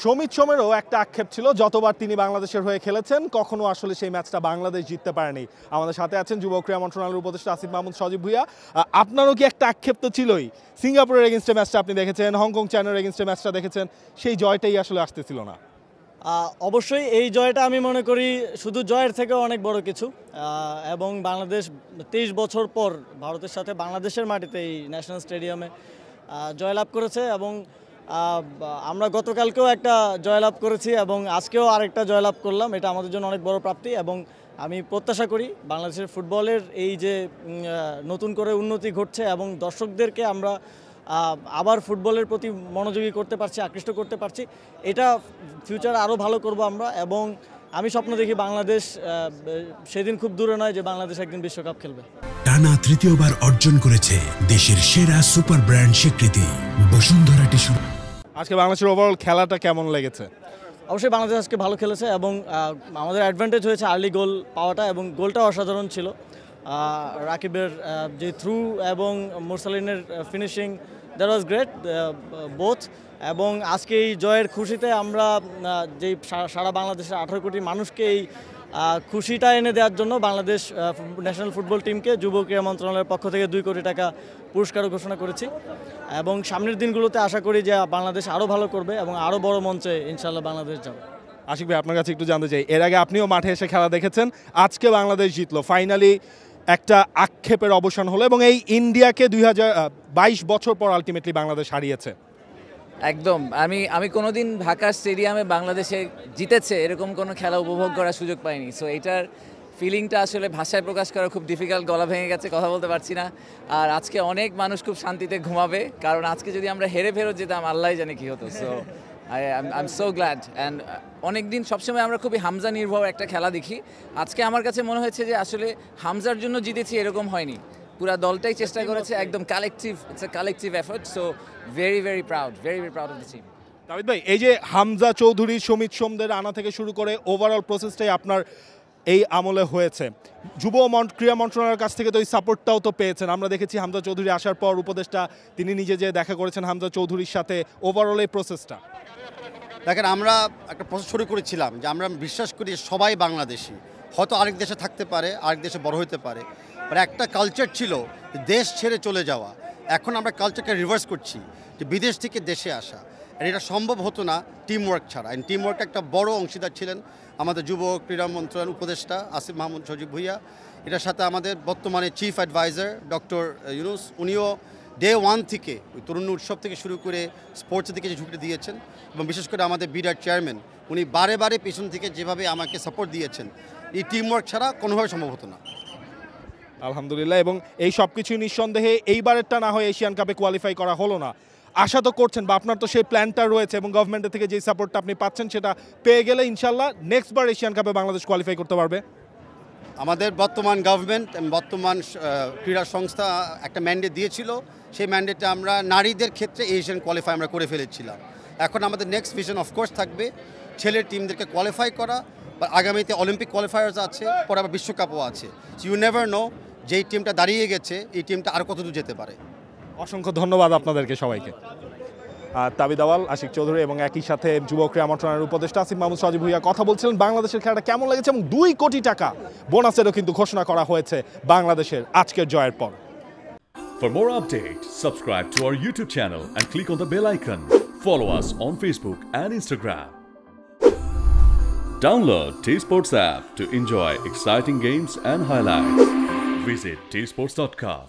সমিত সোমেরও একটা আক্ষেপ ছিল, যতবার তিনি বাংলাদেশের হয়ে খেলেছেন কখনো আসলে সেই ম্যাচটা বাংলাদেশ জিততে পারেনি। আমাদের সাথে আছেন যুব ক্রীড়া মন্ত্রণালয়ের উপদেষ্টা আসিফ মাহমুদ সজীব ভুঁইয়া। আপনারও কি একটা আক্ষেপ তো ছিলই? সিঙ্গাপুরের এগেনস্টে ম্যাচটা আপনি দেখেছেন, হংকং চায়নার এগেনস্টে ম্যাচটা দেখেছেন, সেই জয়টাই আসলে আসতেছিল না। অবশ্যই এই জয়টা আমি মনে করি শুধু জয়ের থেকেও অনেক বড় কিছু, এবং বাংলাদেশ 23 বছর পর ভারতের সাথে বাংলাদেশের মাটিতে এই ন্যাশনাল স্টেডিয়ামে জয়লাভ করেছে, এবং আমরা গতকালকেও একটা জয়লাভ করেছি এবং আজকেও আরেকটা জয়লাভ করলাম। এটা আমাদের জন্য অনেক বড় প্রাপ্তি, এবং আমি প্রত্যাশা করি বাংলাদেশের ফুটবলের এই যে নতুন করে উন্নতি ঘটছে এবং দর্শকদেরকে আমরা আবার ফুটবলের প্রতি মনোযোগী করতে পারছি, আকৃষ্ট করতে পারছি, এটা ফিউচার আরও ভালো করব আমরা। এবং আমি স্বপ্ন দেখি বাংলাদেশ সেদিন খুব দূরে নয় যে বাংলাদেশ একদিন বিশ্বকাপ খেলবে। টানা তৃতীয়বার অর্জন করেছে দেশের সেরা সুপার ব্র্যান্ড স্বীকৃতি বসুন্ধরা টিস্যু। আজকে বাংলাদেশের ওভারঅল খেলাটা কেমন লেগেছে? অবশ্যই বাংলাদেশ আজকে ভালো খেলেছে এবং আমাদের অ্যাডভান্টেজ হয়েছে আর্লি গোল পাওয়াটা, এবং গোলটা অসাধারণ ছিল। রাকিবের যে থ্রু এবং মুরসালিনের finishing, that was great both. এবং আজকে এই জয়ের খুশিতে আমরা যেই সারা বাংলাদেশের 18 কোটি মানুষকে এই খুশিটা এনে দেওয়ার জন্য বাংলাদেশ ন্যাশনাল ফুটবল টিমকে যুব ক্রীড়া মন্ত্রণালয়ের পক্ষ থেকে 2 কোটি টাকা পুরস্কারও ঘোষণা করেছি। এবং সামনের দিনগুলোতে আশা করি যে বাংলাদেশ আরও ভালো করবে এবং আরও বড় মঞ্চে ইনশাল্লাহ বাংলাদেশ যাবে। আশিক ভাই, আপনার কাছে একটু জানতে চাই, এর আগে আপনিও মাঠে এসে খেলা দেখেছেন, আজকে বাংলাদেশ জিতলো, ফাইনালি একটা আক্ষেপের অবসান হলো এবং এই ইন্ডিয়াকে 2022 বছর পর আলটিমেটলি বাংলাদেশ হারিয়েছে। একদম, আমি কোনোদিন ঢাকার স্টেডিয়ামে বাংলাদেশে জিতেছে এরকম কোনো খেলা উপভোগ করার সুযোগ পাইনি। সো এটার ফিলিংটা আসলে ভাষায় প্রকাশ করা খুব ডিফিকাল্ট, গলা ভেঙে গেছে, কথা বলতে পারছি না। আর আজকে অনেক মানুষ খুব শান্তিতে ঘুমাবে, কারণ আজকে যদি আমরা হেরে ফেরত যেতাম আল্লাহ জানে কি হতো। So I am so glad. And অনেক দিন সবসময় আমরা খুবই হামজা নির্ভর একটা খেলা দেখি, আজকে আমার কাছে মনে হয়েছে যে আসলে হামজার জন্য জিতেছি এরকম হয়নি, পুরা দলটাই চেষ্টা করেছে, একদম collective, it's a collective effort. So very very proud of the team. দাবিদ ভাই, এই যে হামজা চৌধুরী, সমিত সোমদের আনা থেকে শুরু করে ওভারঅল প্রসেসটাই আপনার এই আমলে হয়েছে, যুব ক্রীড়া মন্ত্রণালয়ের কাছ থেকে তো এই সাপোর্টটাও তো পেয়েছেন। আমরা দেখেছি হামজা চৌধুরী আসার পর উপদেষ্টা তিনি নিজে যে দেখা করেছেন হামজা চৌধুরীর সাথে, ওভারঅল এই প্রসেসটা। দেখেন, আমরা একটা প্রসেস শুরু করেছিলাম যে আমরা বিশ্বাস করি সবাই বাংলাদেশি, হয়তো আরেক দেশে থাকতে পারে, আরেক দেশে বড় হতে পারে, বাট একটা কালচার ছিল দেশ ছেড়ে চলে যাওয়া। এখন আমরা কালচারকে রিভার্স করছি, যে বিদেশ থেকে দেশে আসা, আর এটা সম্ভব হতো না টিমওয়ার্ক ছাড়া। টিমওয়ার্ক একটা বড় অংশীদার ছিলেন আমাদের যুব ক্রীড়া মন্ত্রণালয়ের উপদেষ্টা আসিফ মাহমুদ সজীব ভুঁইয়া। এটার সাথে আমাদের বর্তমানে চিফ অ্যাডভাইজার ডক্টর ইউনুস, উনিও ডে 1 থেকে ওই তরুণ উৎসব থেকে শুরু করে স্পোর্টসের দিকে যে ঝুঁকি দিয়েছেন, এবং বিশেষ করে আমাদের বিরাট চেয়ারম্যান উনি বারে বারে পেছন থেকে যেভাবে আমাকে সাপোর্ট দিয়েছেন, এই টিমওয়ার্ক ছাড়া কোনোভাবে সম্ভব হতো না। আলহামদুলিল্লাহ। এবং এই সব কিছুই নিঃসন্দেহে এইবারেরটা না হয় এশিয়ান কাপে কোয়ালিফাই করা হলো না, আশা তো করছেন বা আপনার তো সেই প্ল্যানটা রয়েছে, এবং গভর্নমেন্টের থেকে যে সাপোর্টটা আপনি পাচ্ছেন সেটা পেয়ে গেলে ইনশাল্লাহ নেক্সট বার এশিয়ান কাপে বাংলাদেশ কোয়ালিফাই করতে পারবে। আমাদের বর্তমান গভর্নমেন্ট এবং বর্তমান ক্রীড়া সংস্থা একটা ম্যান্ডেট দিয়েছিল, সেই ম্যান্ডেটে আমরা নারীদের ক্ষেত্রে এশিয়ান কোয়ালিফাই আমরা করে ফেলেছিলাম। এখন আমাদের নেক্সট ভিশন অফকোর্স থাকবে ছেলের টিমদেরকে কোয়ালিফাই করা, বা আগামীতে অলিম্পিক কোয়ালিফায়ার্স আছে, পরে আবার বিশ্বকাপও আছে। ইউ নেভার নো যেই টিমটা দাঁড়িয়ে গেছে এই টিমটা আর কত দূর যেতে পারে। অসংখ্য ধন্যবাদ আপনাদেরকে সবাইকে। তাবিদ আওয়াল, আশিক চৌধুরী এবং একই সাথে যুব ক্রীড়া মন্ত্রণালয়ের উপদেষ্টা আসিফ মাহমুদ সজীব ভুঁইয়া কথা বলছিলেন বাংলাদেশের খেলাটা কেমন লেগেছে, এবং 2 কোটি টাকা বোনাসেরও কিন্তু ঘোষণা করা হয়েছে বাংলাদেশের আজকের জয়ের পর। For more updates, subscribe to our YouTube channel and click on the bell icon. Follow us on Facebook and Instagram. Download T-Sports app to enjoy exciting games and highlights. Visit tsports.com.